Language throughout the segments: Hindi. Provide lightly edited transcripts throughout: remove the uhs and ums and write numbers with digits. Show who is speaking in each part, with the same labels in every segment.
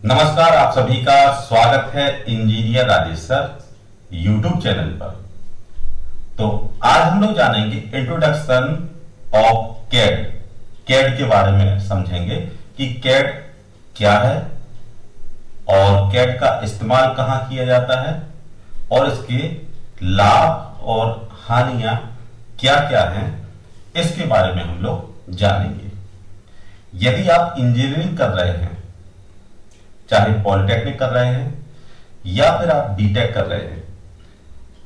Speaker 1: नमस्कार, आप सभी का स्वागत है engineer Rajesh sir YouTube channel पर। तो आज हम लोग जानेंगे इंट्रोडक्शन ऑफ कैड। कैड के बारे में समझेंगे कि कैड क्या है और कैड का इस्तेमाल कहां किया जाता है और इसके लाभ और हानियां क्या क्या हैं, इसके बारे में हम लोग जानेंगे। यदि आप इंजीनियरिंग कर रहे हैं, चाहे पॉलिटेक्निक कर रहे हैं या फिर आप बीटेक कर रहे हैं,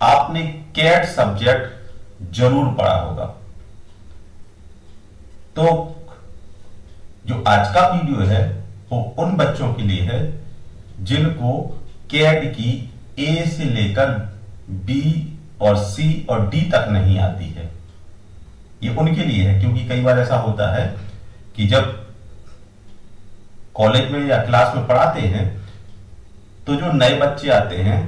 Speaker 1: आपने कैड सब्जेक्ट जरूर पढ़ा होगा। तो जो आज का वीडियो है वो उन बच्चों के लिए है जिनको कैड की ए से लेकर बी और सी और डी तक नहीं आती है। ये उनके लिए है, क्योंकि कई बार ऐसा होता है कि जब कॉलेज में या क्लास में पढ़ाते हैं तो जो नए बच्चे आते हैं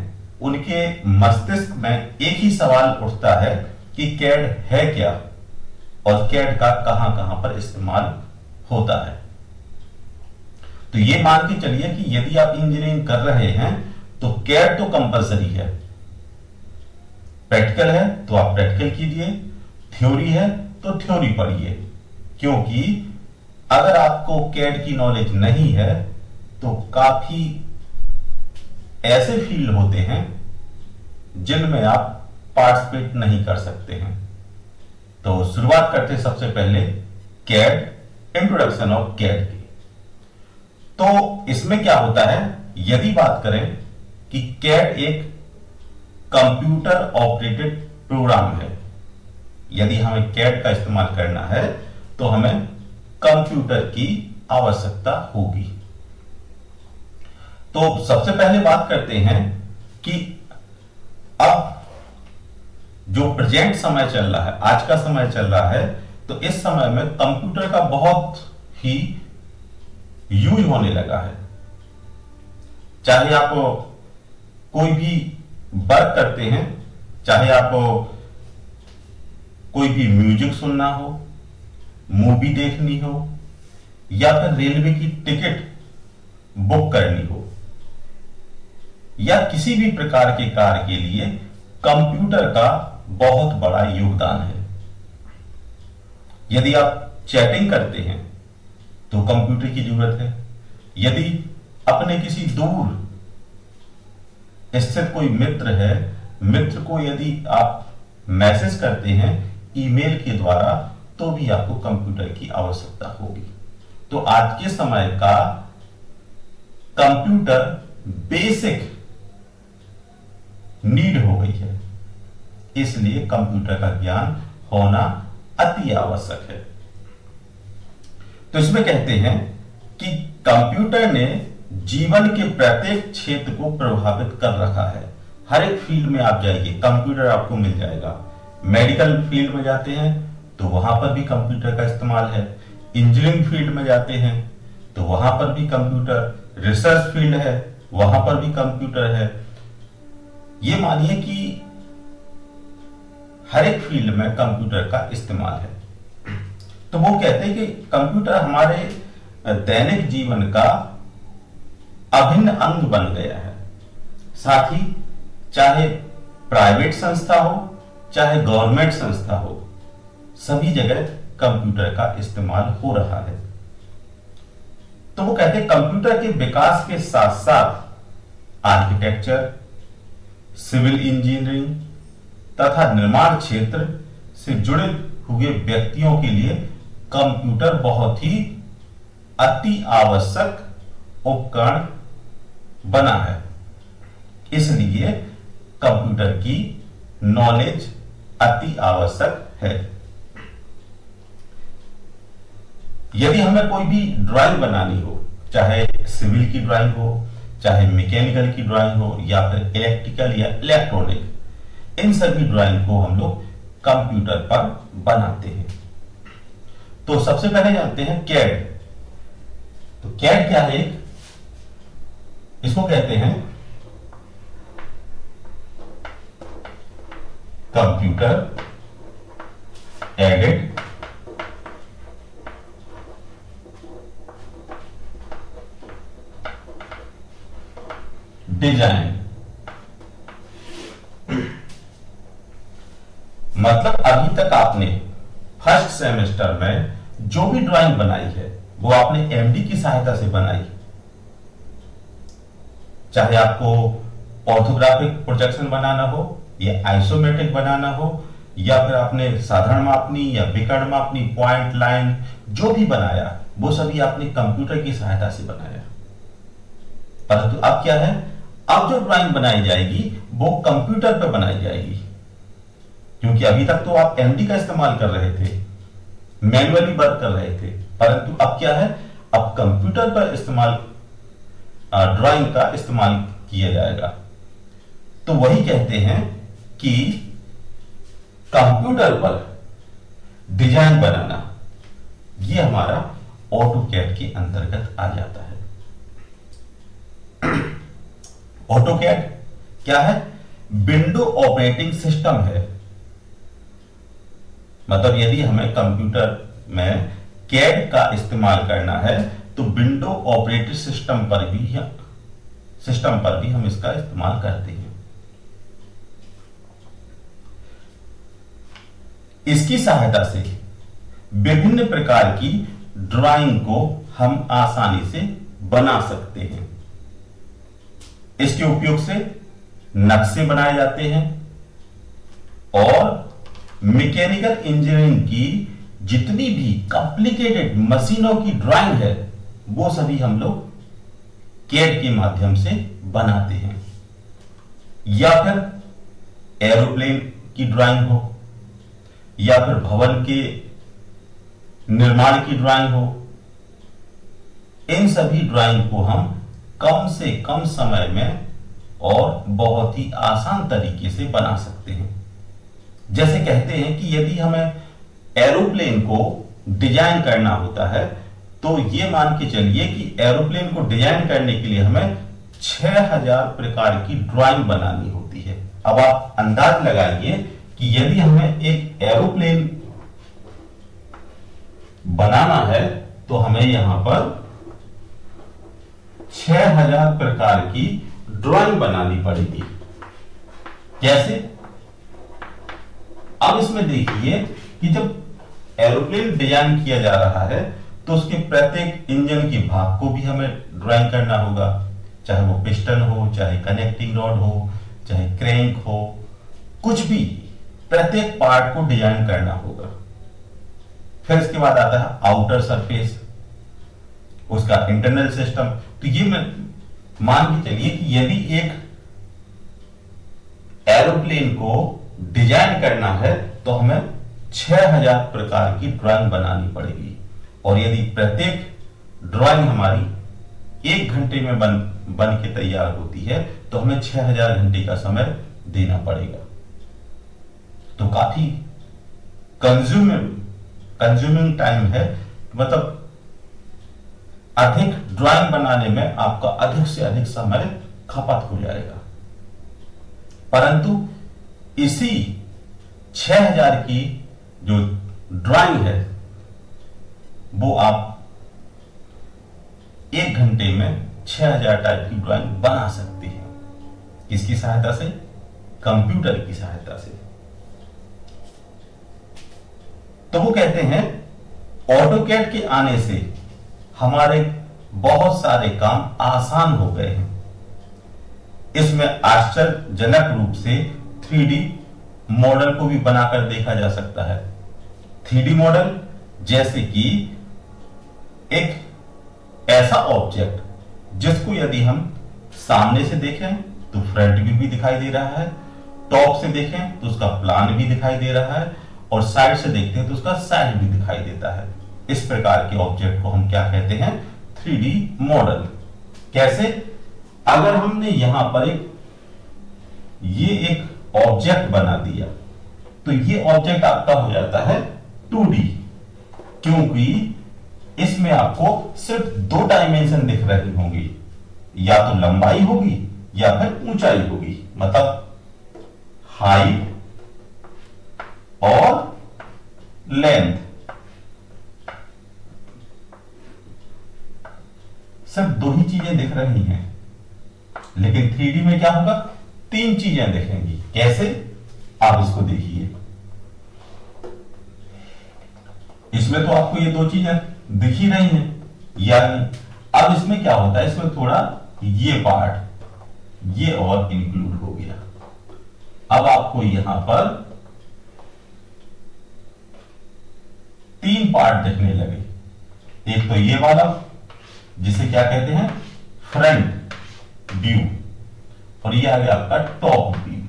Speaker 1: उनके मस्तिष्क में एक ही सवाल उठता है कि कैड है क्या और कैड का कहां कहां पर इस्तेमाल होता है। तो ये मान के चलिए कि यदि आप इंजीनियरिंग कर रहे हैं तो कैड तो कंपलसरी है। प्रैक्टिकल है तो आप प्रैक्टिकल कीजिए, थ्योरी है तो थ्योरी पढ़िए, क्योंकि अगर आपको कैड की नॉलेज नहीं है तो काफी ऐसे फील्ड होते हैं जिनमें आप पार्टिसिपेट नहीं कर सकते हैं। तो शुरुआत करते हैं सबसे पहले कैड, इंट्रोडक्शन ऑफ कैड की। तो इसमें क्या होता है, यदि बात करें कि कैड एक कंप्यूटर ऑपरेटेड प्रोग्राम है, यदि हमें कैड का इस्तेमाल करना है तो हमें कंप्यूटर की आवश्यकता होगी। तो सबसे पहले बात करते हैं कि अब जो प्रेजेंट समय चल रहा है, आज का समय चल रहा है, तो इस समय में कंप्यूटर का बहुत ही यूज होने लगा है। चाहे आप कोई भी वर्क करते हैं, चाहे आप कोई भी म्यूजिक सुनना हो, मूवी देखनी हो या फिर रेलवे की टिकट बुक करनी हो या किसी भी प्रकार के कार्य के लिए कंप्यूटर का बहुत बड़ा योगदान है। यदि आप चैटिंग करते हैं तो कंप्यूटर की जरूरत है। यदि अपने किसी दूर स्थित कोई मित्र है, मित्र को यदि आप मैसेज करते हैं ईमेल के द्वारा, तो भी आपको कंप्यूटर की आवश्यकता होगी। तो आज के समय का कंप्यूटर बेसिक नीड हो गई है, इसलिए कंप्यूटर का ज्ञान होना अति आवश्यक है। तो इसमें कहते हैं कि कंप्यूटर ने जीवन के प्रत्येक क्षेत्र को प्रभावित कर रखा है। हर एक फील्ड में आप जाइए, कंप्यूटर आपको मिल जाएगा। मेडिकल फील्ड में जाते हैं तो वहां पर भी कंप्यूटर का इस्तेमाल है। इंजीनियरिंग फील्ड में जाते हैं तो वहां पर भी कंप्यूटर, रिसर्च फील्ड है वहां पर भी कंप्यूटर है। ये मानिए कि हर एक फील्ड में कंप्यूटर का इस्तेमाल है। तो वो कहते हैं कि कंप्यूटर हमारे दैनिक जीवन का अभिन्न अंग बन गया है। साथ ही चाहे प्राइवेट संस्था हो चाहे गवर्नमेंट संस्था हो, सभी जगह कंप्यूटर का इस्तेमाल हो रहा है। तो वो कहते हैं कंप्यूटर के विकास के साथ साथ आर्किटेक्चर, सिविल इंजीनियरिंग तथा निर्माण क्षेत्र से जुड़े हुए व्यक्तियों के लिए कंप्यूटर बहुत ही अति आवश्यक उपकरण बना है। इसलिए कंप्यूटर की नॉलेज अति आवश्यक है। यदि हमें कोई भी ड्राइंग बनानी हो, चाहे सिविल की ड्राइंग हो, चाहे मैकेनिकल की ड्राइंग हो या फिर इलेक्ट्रिकल या इलेक्ट्रॉनिक, इन सभी ड्राइंग को हम लोग कंप्यूटर पर बनाते हैं। तो सबसे पहले जानते हैं कैड। तो कैड क्या है? इसको कहते हैं कंप्यूटर एडेड डिजाइन, मतलब अभी तक आपने फर्स्ट सेमेस्टर में जो भी ड्राइंग बनाई है वो आपने एमडी की सहायता से बनाई, चाहे आपको ऑर्थोग्राफिक प्रोजेक्शन बनाना हो या आइसोमेट्रिक बनाना हो या फिर आपने साधारण मापनी या विकर्ण मापनी, पॉइंट, लाइन, जो भी बनाया वो सभी आपने कंप्यूटर की सहायता से बनाया। परंतु अब क्या है, अब जो ड्राइंग बनाई जाएगी वो कंप्यूटर पर बनाई जाएगी, क्योंकि अभी तक तो आप एमडी का इस्तेमाल कर रहे थे, मैन्युअली वर्क कर रहे थे, परंतु अब क्या है, अब कंप्यूटर पर इस्तेमाल ड्राइंग का इस्तेमाल किया जाएगा। तो वही कहते हैं कि कंप्यूटर पर डिजाइन बनाना ये हमारा ऑटोकैड के अंतर्गत आ जाता है। ऑटोकैड क्या है, विंडो ऑपरेटिंग सिस्टम है। मतलब यदि हमें कंप्यूटर में कैड का इस्तेमाल करना है तो विंडो ऑपरेटिंग सिस्टम पर भी हम इसका इस्तेमाल करते हैं। इसकी सहायता से विभिन्न प्रकार की ड्राइंग को हम आसानी से बना सकते हैं। इसके उपयोग से नक्शे बनाए जाते हैं और मैकेनिकल इंजीनियरिंग की जितनी भी कॉम्प्लिकेटेड मशीनों की ड्राइंग है वो सभी हम लोग कैड के माध्यम से बनाते हैं। या फिर एरोप्लेन की ड्राइंग हो या फिर भवन के निर्माण की ड्राइंग हो, इन सभी ड्राइंग को हम कम से कम समय में और बहुत ही आसान तरीके से बना सकते हैं। जैसे कहते हैं कि यदि हमें एरोप्लेन को डिजाइन करना होता है तो ये मान के चलिए कि एरोप्लेन को डिजाइन करने के लिए हमें 6000 प्रकार की ड्राइंग बनानी होती है। अब आप अंदाज लगाइए कि यदि हमें एक एरोप्लेन बनाना है तो हमें यहां पर 6000 प्रकार की ड्राइंग बनानी पड़ेगी। कैसे? अब इसमें देखिए कि जब एरोप्लेन डिजाइन किया जा रहा है तो उसके प्रत्येक इंजन के भाग को भी हमें ड्राइंग करना होगा, चाहे वो पिस्टन हो, चाहे कनेक्टिंग रॉड हो, चाहे क्रैंक हो, कुछ भी, प्रत्येक पार्ट को डिजाइन करना होगा। फिर इसके बाद आता है आउटर सरफेस, उसका इंटरनल सिस्टम। तो ये मान के चलिए कि यदि एक एरोप्लेन को डिजाइन करना है तो हमें 6000 प्रकार की ड्राइंग बनानी पड़ेगी, और यदि प्रत्येक ड्राइंग हमारी 1 घंटे में बन के तैयार होती है तो हमें 6000 घंटे का समय देना पड़ेगा। तो काफी कंज्यूमिंग टाइम है, मतलब अधिक ड्राइंग बनाने में आपका अधिक से अधिक समय खपत हो जाएगा। परंतु इसी 6000 की जो ड्राइंग है वो आप 1 घंटे में 6000 टाइप की ड्राइंग बना सकते हैं। किसकी सहायता से? कंप्यूटर की सहायता से। तो वो कहते हैं ऑटोकैड के आने से हमारे बहुत सारे काम आसान हो गए हैं। इसमें आश्चर्यजनक रूप से 3D मॉडल को भी बनाकर देखा जा सकता है। 3D मॉडल जैसे कि एक ऐसा ऑब्जेक्ट जिसको यदि हम सामने से देखें तो फ्रंट व्यू भी दिखाई दे रहा है, टॉप से देखें तो उसका प्लान भी दिखाई दे रहा है, और साइड से देखते हैं तो उसका साइड भी दिखाई देता है। इस प्रकार के ऑब्जेक्ट को हम क्या कहते हैं? 3D model. कैसे? अगर हमने यहां पर ये एक ऑब्जेक्ट बना दिया तो ये ऑब्जेक्ट आपका हो जाता है 2D, क्योंकि इसमें आपको सिर्फ 2 डायमेंशन दिख रही होंगी, या तो लंबाई होगी या फिर ऊंचाई होगी, मतलब हाइट और लेंथ। सिर्फ 2 ही चीजें दिख रही हैं। लेकिन 3D में क्या होगा, 3 चीजें दिखेंगी। कैसे, आप इसको देखिए। इसमें तो आपको ये 2 चीजें दिख ही रही हैं, यानी अब इसमें क्या होता है, इसमें थोड़ा ये पार्ट ये और इंक्लूड हो गया। अब आपको यहां पर 3 पार्ट दिखने लगे। एक तो ये वाला जिसे क्या कहते हैं, फ्रंट व्यू, और ये आ गया आपका टॉप व्यू,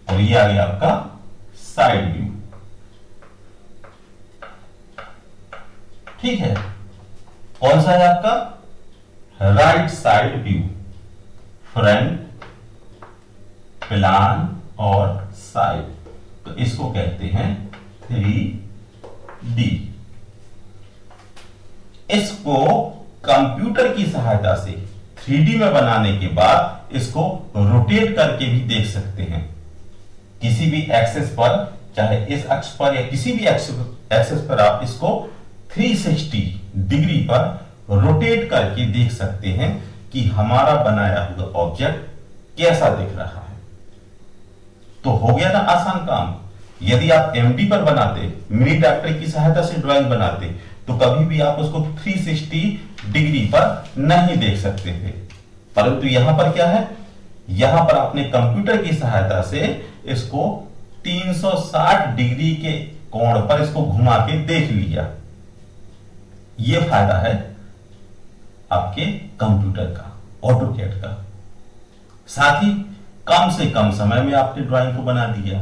Speaker 1: और ये आ गया आपका साइड व्यू। ठीक है, कौन सा है आपका, right side view, front, plan और साइड, तो इसको कहते हैं 3D। इसको कंप्यूटर की सहायता से 3D में बनाने के बाद इसको रोटेट करके भी देख सकते हैं। किसी भी एक्सेस पर, चाहे इस अक्ष पर या किसी भी एक्सेस पर आप इसको 360 डिग्री पर रोटेट करके देख सकते हैं कि हमारा बनाया हुआ ऑब्जेक्ट कैसा दिख रहा है। तो हो गया ना आसान काम। यदि आप एमडी पर बनाते, मिनी ड्राफ्टर की सहायता से ड्राइंग बनाते, तो कभी भी आप उसको 360 डिग्री पर नहीं देख सकते थे। परंतु यहां पर क्या है, यहां पर आपने कंप्यूटर की सहायता से इसको 360 डिग्री के कोण पर इसको घुमा के देख लिया। यह फायदा है आपके कंप्यूटर का, ऑटोकैड का। साथ ही कम से कम समय में आपने ड्राइंग को बना दिया।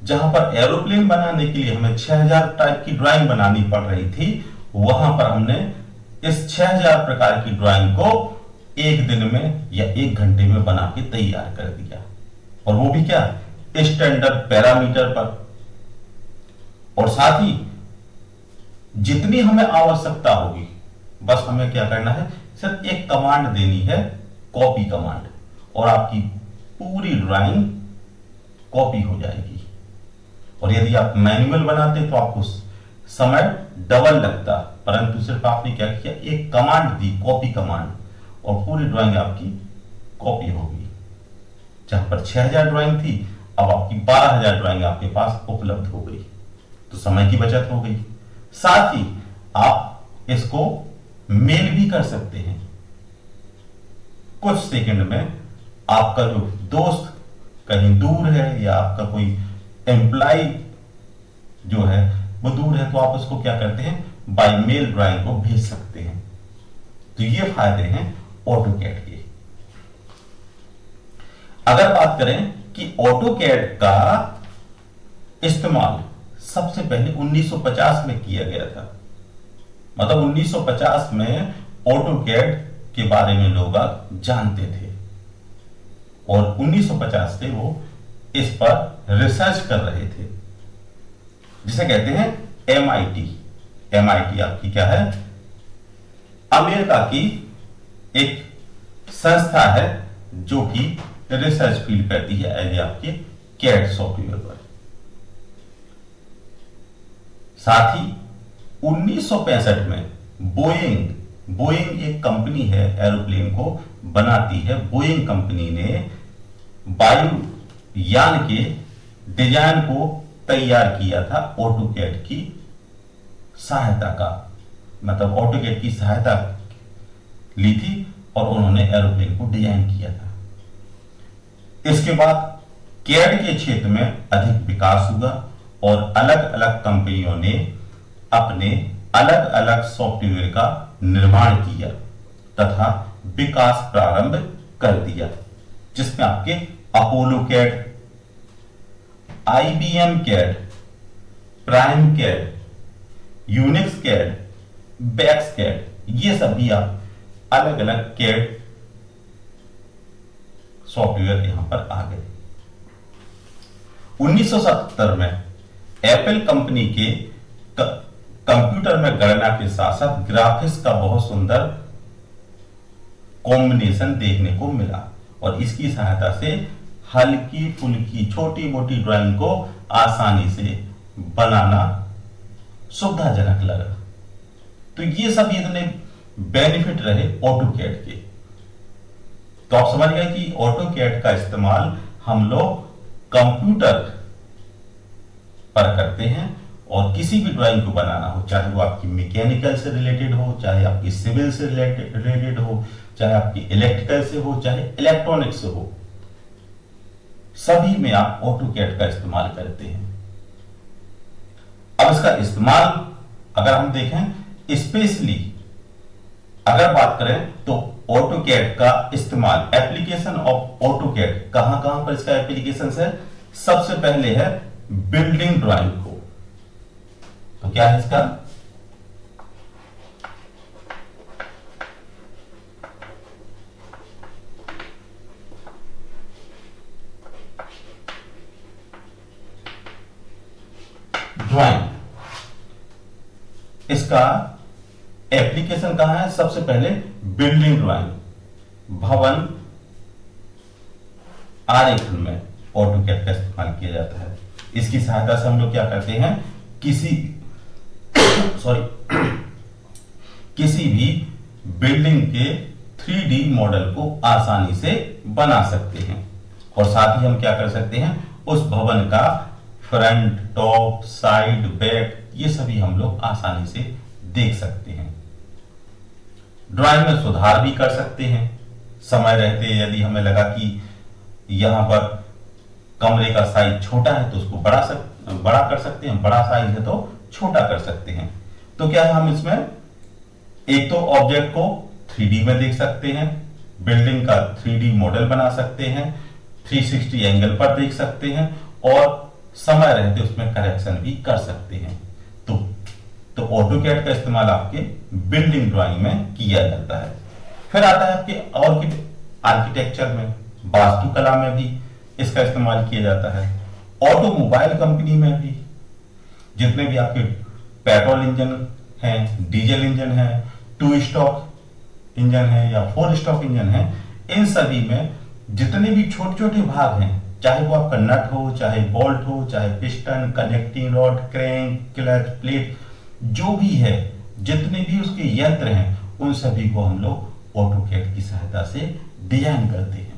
Speaker 1: जहां पर एरोप्लेन बनाने के लिए हमें 6000 टाइप की ड्राइंग बनानी पड़ रही थी, वहां पर हमने इस 6000 प्रकार की ड्राइंग को 1 दिन में या 1 घंटे में बना के तैयार कर दिया, और वो भी क्या, स्टैंडर्ड पैरामीटर पर। और साथ ही जितनी हमें आवश्यकता होगी, बस हमें क्या करना है, सिर्फ एक कमांड देनी है, कॉपी कमांड, और आपकी पूरी ड्राइंग कॉपी हो जाएगी। और यदि आप मैनुअल बनाते तो आपको समय डबल लगता, परंतु सिर्फ आपने क्या किया, एक कमांड दी, कॉपी कमांड, और पूरी ड्राइंग आपकी कॉपी हो गई। जहां पर 6000 ड्राइंग थी, अब आपकी 12000 ड्राइंग आपके पास उपलब्ध हो गई, तो समय की बचत हो गई। साथ ही आप इसको मेल भी कर सकते हैं। कुछ सेकंड में आपका जो दोस्त कहीं दूर है या आपका कोई एम्प्लॉय जो है वो दूर है, तो आप उसको क्या करते हैं, बाय मेल ड्राइंग को भेज सकते हैं। तो ये फायदे हैं ऑटोकैड के। अगर बात करें कि ऑटोकैड का इस्तेमाल सबसे पहले 1950 में किया गया था, मतलब 1950 में ऑटोकैड के बारे में लोग जानते थे, और 1950 से वो इस पर रिसर्च कर रहे थे, जिसे कहते हैं MIT। MIT आपकी क्या है, अमेरिका की एक संस्था है जो कि रिसर्च फील्ड करती है एज आपके कैड सॉफ्टवेयर पर। साथ ही 1965 में बोइंग एक कंपनी है, एरोप्लेन को बनाती है। बोइंग कंपनी ने वायुयान के डिजाइन को तैयार किया था ऑटोकैड की सहायता का, मतलब ऑटोकैड की सहायता ली थी और उन्होंने एरोप्लेन को डिजाइन किया था। इसके बाद कैड के क्षेत्र में अधिक विकास हुआ और अलग अलग कंपनियों ने अपने अलग अलग सॉफ्टवेयर का निर्माण किया तथा विकास प्रारंभ कर दिया, जिसमें आपके Apollo CAD, IBM CAD, prime CAD, Unix CAD, VAX CAD, ये सभी आप अलग अलग कैड सॉफ्टवेयर यहां पर आ गए। 1970 में एप्पल कंपनी के कंप्यूटर में गणना के साथ साथ ग्राफिक्स का बहुत सुंदर कॉम्बिनेशन देखने को मिला, और इसकी सहायता से हल्की फुल्की छोटी मोटी ड्राइंग को आसानी से बनाना सुविधाजनक लगा। तो ये सब इतने बेनिफिट रहे ऑटोकैड के। तो आप समझ गए कि ऑटोकैड का इस्तेमाल हम लोग कंप्यूटर पर करते हैं, और किसी भी ड्राइंग को बनाना हो, चाहे वो आपकी मैकेनिकल से रिलेटेड हो, चाहे आपकी सिविल से रिलेटेड हो, चाहे आपकी इलेक्ट्रिकल से हो, चाहे इलेक्ट्रॉनिक से हो, सभी में आप ऑटोकैड का इस्तेमाल करते हैं। अब इसका इस्तेमाल अगर हम देखें, स्पेशली अगर बात करें तो ऑटोकैड का इस्तेमाल, एप्लीकेशन ऑफ ऑटोकैड कहां कहां पर इसका एप्लीकेशन है? सबसे पहले है बिल्डिंग ड्राइंग को। तो क्या है इसका? ड्राइंग, इसका एप्लीकेशन कहां है? सबसे पहले बिल्डिंग ड्राइंग, भवन आरेखन में ऑटोकैड का इस्तेमाल किया जाता है। इसकी सहायता से हम लोग क्या करते हैं, किसी किसी भी बिल्डिंग के 3D मॉडल को आसानी से बना सकते हैं, और साथ ही हम क्या कर सकते हैं, उस भवन का फ्रंट, टॉप, साइड, बैक, ये सभी हम लोग आसानी से देख सकते हैं। ड्राइंग में सुधार भी कर सकते हैं समय रहते। यदि हमें लगा कि यहां पर कमरे का साइज छोटा है तो उसको बड़ा कर सकते हैं, बड़ा साइज है तो छोटा कर सकते हैं। तो क्या है, हम इसमें एक तो ऑब्जेक्ट को 3D में देख सकते हैं, बिल्डिंग का 3D मॉडल बना सकते हैं, 360 एंगल पर देख सकते हैं, और समय रहते उसमें करेक्शन भी कर सकते हैं। तो ऑटोकैड का इस्तेमाल आपके बिल्डिंग ड्राइंग में किया जाता है। फिर आता है आपके आर्किटेक्चर में, वास्तुकला में भी इसका इस्तेमाल किया जाता है। ऑटोमोबाइल कंपनी में भी, जितने भी आपके पेट्रोल इंजन हैं, डीजल इंजन है, 2 स्ट्रोक इंजन है या 4 स्ट्रोक इंजन है, इन सभी में जितने भी छोटे छोटे भाग हैं, चाहे वो आपका नट हो, चाहे बोल्ट हो, चाहे piston, connecting rod, crank, clutch, plate, जो भी है, जितने भी उसके यंत्र हैं, उन सभी को हम लोग ऑटोकैड की सहायता से डिजाइन करते हैं।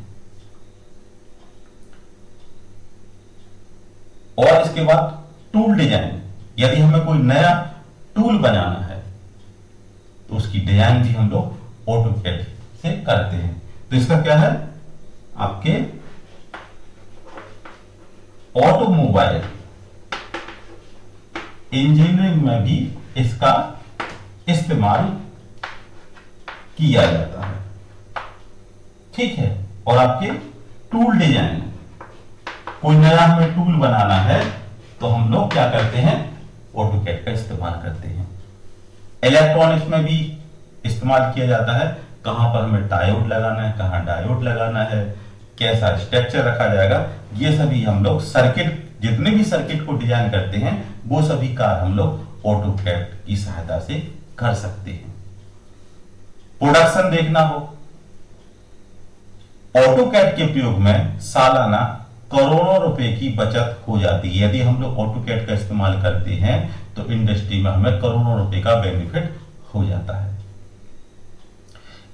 Speaker 1: और इसके बाद टूल डिजाइन, यदि हमें कोई नया टूल बनाना है तो उसकी डिजाइन भी हम लोग ऑटोकैड से करते हैं। तो इसका क्या है, आपके ऑटोमोबाइल इंजीनियरिंग में भी इसका इस्तेमाल किया जाता है, ठीक है। और आपके टूल डिजाइन, कोई नया हमें टूल बनाना है तो हम लोग क्या करते हैं, ऑटोकैड का इस्तेमाल करते हैं। इलेक्ट्रॉनिक्स में भी इस्तेमाल किया जाता है, कहां पर हमें डायोड लगाना है, कहां डायोड लगाना है, कैसा स्ट्रक्चर रखा जाएगा, ये सभी हम लोग सर्किट, जितने भी सर्किट को डिजाइन करते हैं, वो सभी कार्य हम लोग ऑटोकैड की सहायता से कर सकते हैं। प्रोडक्शन देखना हो, ऑटोकैड के प्रयोग में सालाना करोड़ों रुपए की बचत हो जाती है। यदि हम लोग ऑटोकैड का इस्तेमाल करते हैं तो इंडस्ट्री में हमें करोड़ों रुपए का बेनिफिट हो जाता है।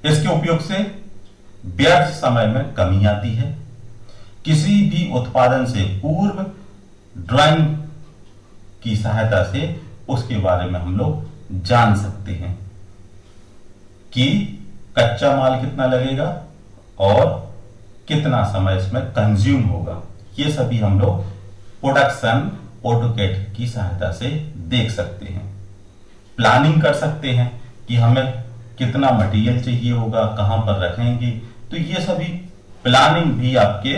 Speaker 1: इसके उपयोग से व्यर्थ समय में कमी आती है। किसी भी उत्पादन से पूर्व ड्राइंग की सहायता से उसके बारे में हम लोग जान सकते हैं कि कच्चा माल कितना लगेगा और कितना समय इसमें कंज्यूम होगा। ये सभी हम लोग प्रोडक्शन ऑटोकैड की सहायता से देख सकते हैं। प्लानिंग कर सकते हैं कि हमें कितना मटेरियल चाहिए होगा, कहां पर रखेंगे, तो ये सभी प्लानिंग भी आपके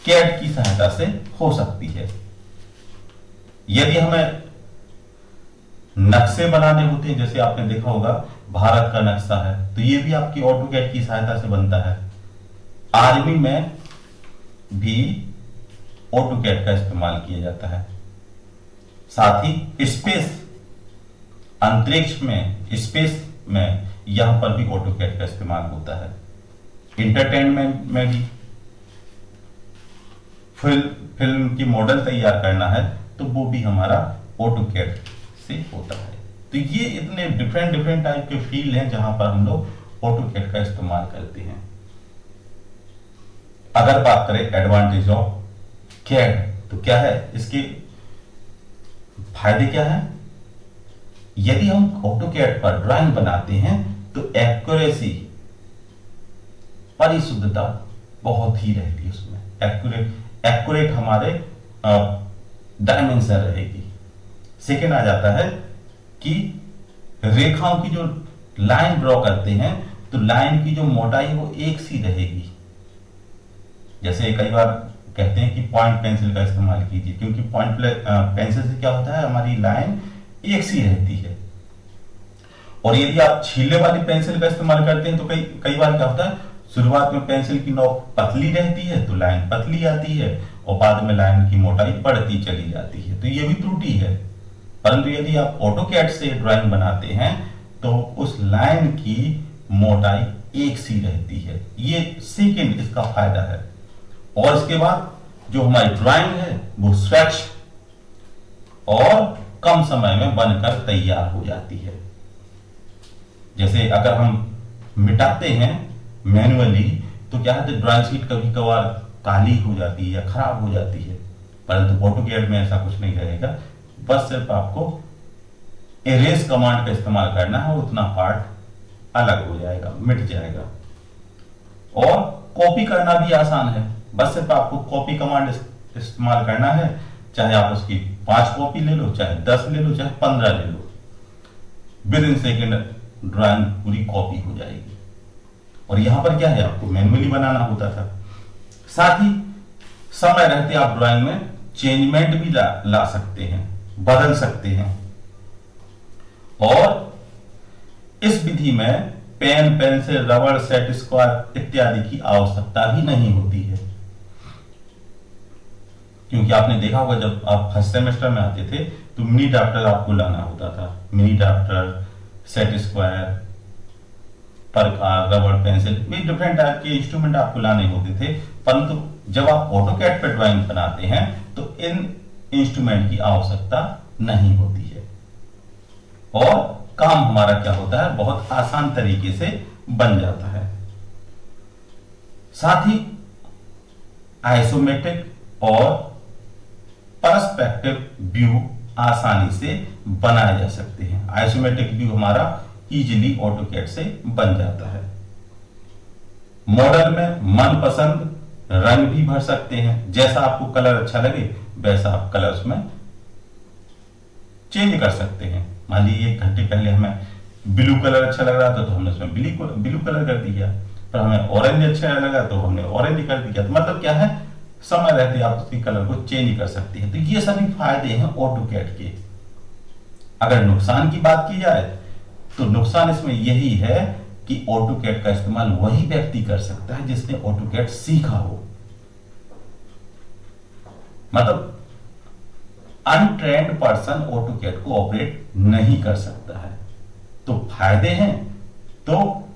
Speaker 1: कैड की सहायता से हो सकती है। यदि हमें नक्शे बनाने होते हैं, जैसे आपने देखा होगा भारत का नक्शा है, तो ये भी आपकी ऑटोकैड की सहायता से बनता है। आर्मी में भी ऑटोकैड का इस्तेमाल किया जाता है। साथ ही स्पेस, अंतरिक्ष में, स्पेस में, यहां पर भी ऑटोकैड का इस्तेमाल होता है। इंटरटेनमेंट में भी, फिल्म की मॉडल तैयार करना है तो वो भी हमारा ऑटोकैड से होता है। तो ये इतने डिफरेंट टाइप के फील्ड हैं जहां पर हम लोग ऑटोकैड का इस्तेमाल करते हैं। अगर बात करें एडवांटेज ऑफ कैड, तो क्या है इसके फायदे क्या है? यदि हम ऑटोकैड पर ड्राइंग बनाते हैं तो एक्यूरेसी, परिशुद्धता बहुत ही रहती है उसमें, एक्यूरेट हमारे डायमेंशन रहेगी। सेकेंड आ जाता है कि रेखाओं की जो लाइन ड्रॉ करते हैं तो लाइन की जो मोटाई वो एक सी रहेगी। जैसे कई बार कहते हैं कि पॉइंट पेंसिल का इस्तेमाल कीजिए, क्योंकि पॉइंट पेंसिल से क्या होता है, हमारी लाइन एक सी रहती है। और यदि आप छीलने वाली पेंसिल का इस्तेमाल करते हैं तो कई बार क्या होता है, शुरुआत में पेंसिल की नोक पतली रहती है तो लाइन पतली आती है और बाद में लाइन की मोटाई बढ़ती चली जाती है, तो ये भी त्रुटि है। परंतु यदि आप ऑटोकैड से ड्राइंग बनाते हैं तो उस लाइन की मोटाई एक सी रहती है। ये सेकेंड इसका फायदा है। और इसके बाद जो हमारी ड्राइंग है वो स्वच्छ और कम समय में बनकर तैयार हो जाती है। जैसे अगर हम मिटाते हैं मैनुअली तो क्या है, ड्राइंग शीट कभी कभार काली हो जाती है या खराब हो जाती है, परंतु ऑटोकैड में ऐसा कुछ नहीं रहेगा। बस सिर्फ आपको इरेज कमांड का इस्तेमाल करना है, उतना पार्ट अलग हो जाएगा, मिट जाएगा। और कॉपी करना भी आसान है, बस सिर्फ आपको कॉपी कमांड इस्तेमाल करना है। चाहे आप उसकी 5 कॉपी ले लो, चाहे 10 ले लो, चाहे 15 ले लो, विद इन सेकेंड ड्राइंग पूरी कॉपी हो जाएगी। और यहां पर क्या है, आपको मैनुअली बनाना होता था। साथ ही समय रहते आप ड्राइंग में चेंजमेंट भी ला सकते हैं, बदल सकते हैं। और इस विधि में पेन, पेंसिल, रबड़, सेट स्क्वायर इत्यादि की आवश्यकता भी नहीं होती है, क्योंकि आपने देखा होगा जब आप फर्स्ट सेमेस्टर में आते थे तो मिनी ड्राफ्टर आपको लाना होता था। मिनी ड्राफ्टर, सेट स्क्वायर, परकार, रबड़, पेंसिल, डिफरेंट टाइप के इंस्ट्रूमेंट आपको लाने होते थे। परंतु जब आप ऑटोकैड पर ड्राइंग बनाते हैं तो इन इंस्ट्रूमेंट की आवश्यकता नहीं होती है और काम हमारा क्या होता है, बहुत आसान तरीके से बन जाता है। साथ ही आइसोमेट्रिक और पर्सपेक्टिव व्यू आसानी से बनाए जा सकते हैं। आइसोमेट्रिक व्यू हमारा इजीली ऑटोकैड से बन जाता है। मॉडल में मनपसंद रंग भी भर सकते हैं, जैसा आपको कलर अच्छा लगे वैसा आप कलर उसमें चेंज कर सकते हैं। मान लीजिए 1 घंटे पहले हमें ब्लू कलर अच्छा लग रहा था तो हमने उसमें ब्लू कलर कर दिया, पर हमें ऑरेंज अच्छा लगा तो हमने ऑरेंज कर दिया। तो मतलब क्या है, समय रहते आप उसकी कलर को चेंज कर सकते हैं। तो ये सभी फायदे हैं ऑटोकैड के। अगर नुकसान की बात की जाए तो नुकसान इसमें यही है कि ऑटोकैड का इस्तेमाल वही व्यक्ति कर सकता है जिसने ऑटोकैड सीखा हो। मतलब अनट्रेंड पर्सन ऑटोकैड को ऑपरेट नहीं कर सकता है। तो फायदे हैं, तो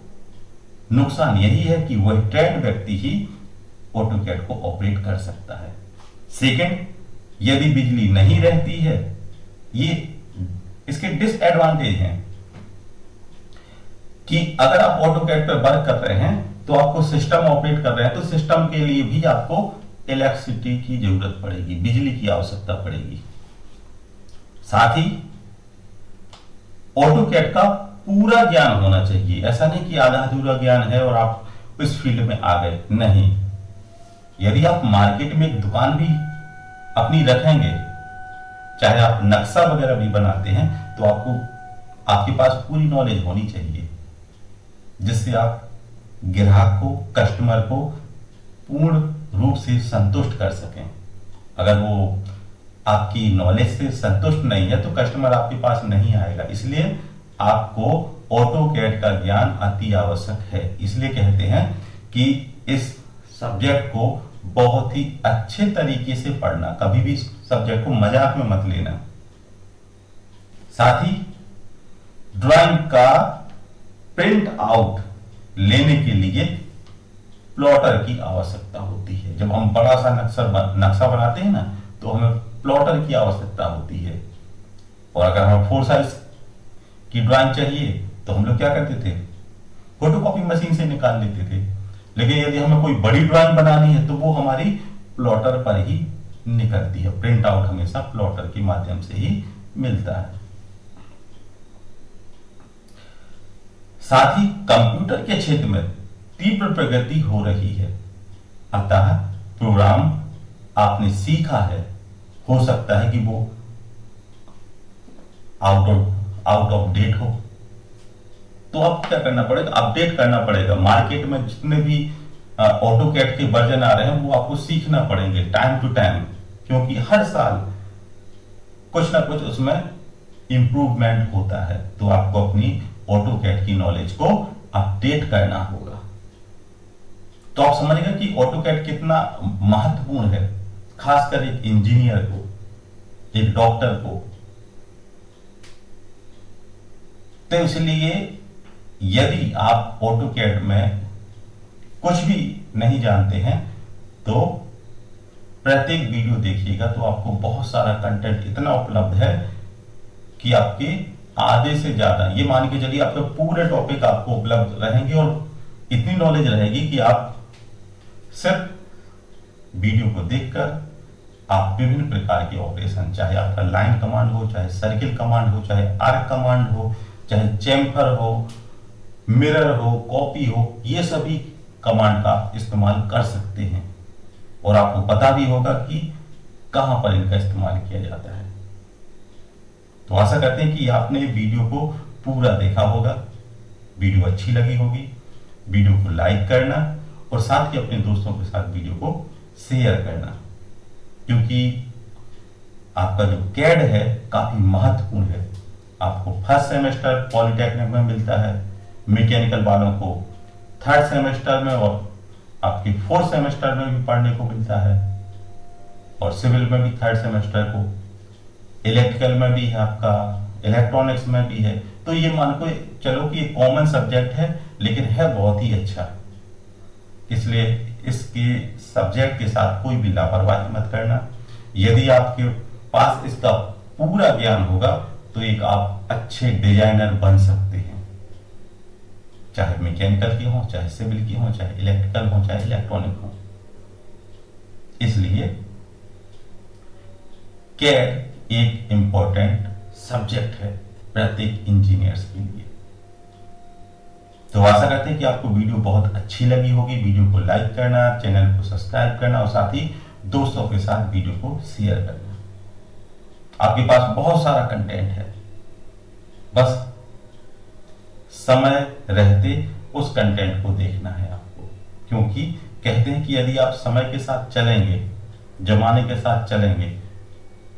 Speaker 1: नुकसान यही है कि वह ट्रेंड व्यक्ति ही ऑटोकैड को ऑपरेट कर सकता है। सेकंड, यदि बिजली नहीं रहती है, ये इसके डिसएडवांटेज हैं कि अगर आप ऑटोकैड पर वर्क कर रहे हैं तो आपको सिस्टम ऑपरेट कर रहे हैं तो सिस्टम के लिए भी आपको इलेक्ट्रिसिटी की जरूरत पड़ेगी, बिजली की आवश्यकता पड़ेगी। साथ ही ऑटोकैड का पूरा ज्ञान होना चाहिए, ऐसा नहीं कि आधा अधूरा ज्ञान है और आप इस फील्ड में आ गए, नहीं। यदि आप मार्केट में एक दुकान भी अपनी रखेंगे, चाहे आप नक्शा वगैरह भी बनाते हैं, तो आपके पास पूरी नॉलेज होनी चाहिए, जिससे आप ग्राहक को, कस्टमर को पूर्ण रूप से संतुष्ट कर सकें। अगर वो आपकी नॉलेज से संतुष्ट नहीं है तो कस्टमर आपके पास नहीं आएगा। इसलिए आपको ऑटोकैड का ज्ञान अति आवश्यक है। इसलिए कहते हैं कि इस सब्जेक्ट को बहुत ही अच्छे तरीके से पढ़ना, कभी भी सब्जेक्ट को मजाक में मत लेना। साथ ही ड्राइंग का प्रिंट आउट लेने के लिए प्लॉटर की आवश्यकता होती है। जब हम बड़ा सा नक्शा बनाते हैं ना, तो हमें प्लॉटर की आवश्यकता होती है। और अगर हमें 4 साइज की ड्राइंग चाहिए तो हम लोग क्या करते थे, फोटोकॉपी मशीन से निकाल लेते थे। लेकिन यदि हमें कोई बड़ी ड्राइंग बनानी है तो वो हमारी प्लॉटर पर ही निकलती है। प्रिंट आउट हमेशा प्लॉटर के माध्यम से ही मिलता है। साथ ही कंप्यूटर के क्षेत्र में तीव्र प्रगति हो रही है, अतः प्रोग्राम आपने सीखा है, हो सकता है कि वो आउट ऑफ डेट हो, तो आपको क्या करना पड़ेगा, अपडेट करना पड़ेगा। मार्केट में जितने भी ऑटोकैड के वर्जन आ रहे हैं वो आपको सीखना पड़ेंगे टाइम टू टाइम, क्योंकि हर साल कुछ ना कुछ उसमें इंप्रूवमेंट होता है। तो आपको अपनी ऑटोकैड की नॉलेज को अपडेट करना होगा। तो आप समझिएगा कि ऑटोकैड कितना महत्वपूर्ण है, खासकर एक इंजीनियर को, एक डॉक्टर को। तो इसलिए यदि आप ऑटोकैड में कुछ भी नहीं जानते हैं तो प्रत्येक वीडियो देखिएगा, तो आपको बहुत सारा कंटेंट इतना उपलब्ध है कि आपके आधे से ज्यादा, ये मान के चलिए आपके पूरे टॉपिक आपको उपलब्ध रहेंगे और इतनी नॉलेज रहेगी कि आप सिर्फ वीडियो को देखकर आप विभिन्न प्रकार के ऑपरेशन, चाहे आपका लाइन कमांड हो, चाहे सर्किल कमांड हो, चाहे आर्क कमांड हो, चाहे चेम्फर हो, मिरर हो, कॉपी हो, ये सभी कमांड का इस्तेमाल कर सकते हैं। और आपको पता भी होगा कि कहां पर इनका इस्तेमाल किया जाता है। तो आशा करते हैं कि आपने वीडियो को पूरा देखा होगा, वीडियो अच्छी लगी होगी। वीडियो को लाइक करना और साथ ही अपने दोस्तों के साथ वीडियो को शेयर करना, क्योंकि आपका जो कैड है काफी महत्वपूर्ण है। आपको फर्स्ट सेमेस्टर पॉलिटेक्निक में मिलता है, मैकेनिकल वालों को थर्ड सेमेस्टर में और आपकी फोर्थ सेमेस्टर में भी पढ़ने को मिलता है, और सिविल में भी थर्ड सेमेस्टर को, इलेक्ट्रिकल में भी है, आपका इलेक्ट्रॉनिक्स में भी है। तो ये मान को चलो कि ये कॉमन सब्जेक्ट है, लेकिन है बहुत ही अच्छा। इसलिए इसके सब्जेक्ट के साथ कोई भी लापरवाही मत करना। यदि आपके पास इसका पूरा ज्ञान होगा तो एक आप अच्छे डिजाइनर बन सकते हैं, चाहे मैकेनिकल की हो, चाहे सिविल की हो, चाहे इलेक्ट्रिकल हो, चाहे इलेक्ट्रॉनिक हो। इसलिए कैड एक इंपॉर्टेंट सब्जेक्ट है प्रत्येक इंजीनियर्स के लिए। तो आशा करते हैं कि आपको वीडियो बहुत अच्छी लगी होगी। वीडियो को लाइक करना, चैनल को सब्सक्राइब करना और साथ ही दोस्तों के साथ वीडियो को शेयर करना। आपके पास बहुत सारा कंटेंट है, बस समय रहते उस कंटेंट को देखना है आपको, क्योंकि कहते हैं कि यदि आप समय के साथ चलेंगे, जमाने के साथ चलेंगे,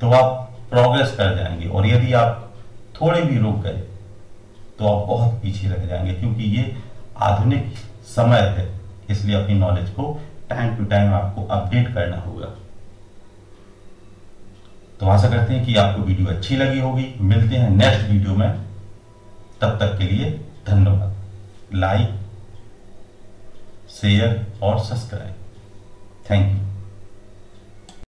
Speaker 1: तो आप प्रोग्रेस कर जाएंगे, और यदि आप थोड़े भी रुक गए तो आप बहुत पीछे रह जाएंगे, क्योंकि ये आधुनिक समय है। इसलिए अपनी नॉलेज को टाइम टू टाइम आपको अपडेट करना होगा। तो आशा करते हैं कि आपको वीडियो अच्छी लगी होगी। मिलते हैं नेक्स्ट वीडियो में, तब तक के लिए धन्यवाद। लाइक, शेयर और सब्सक्राइब। Thank you.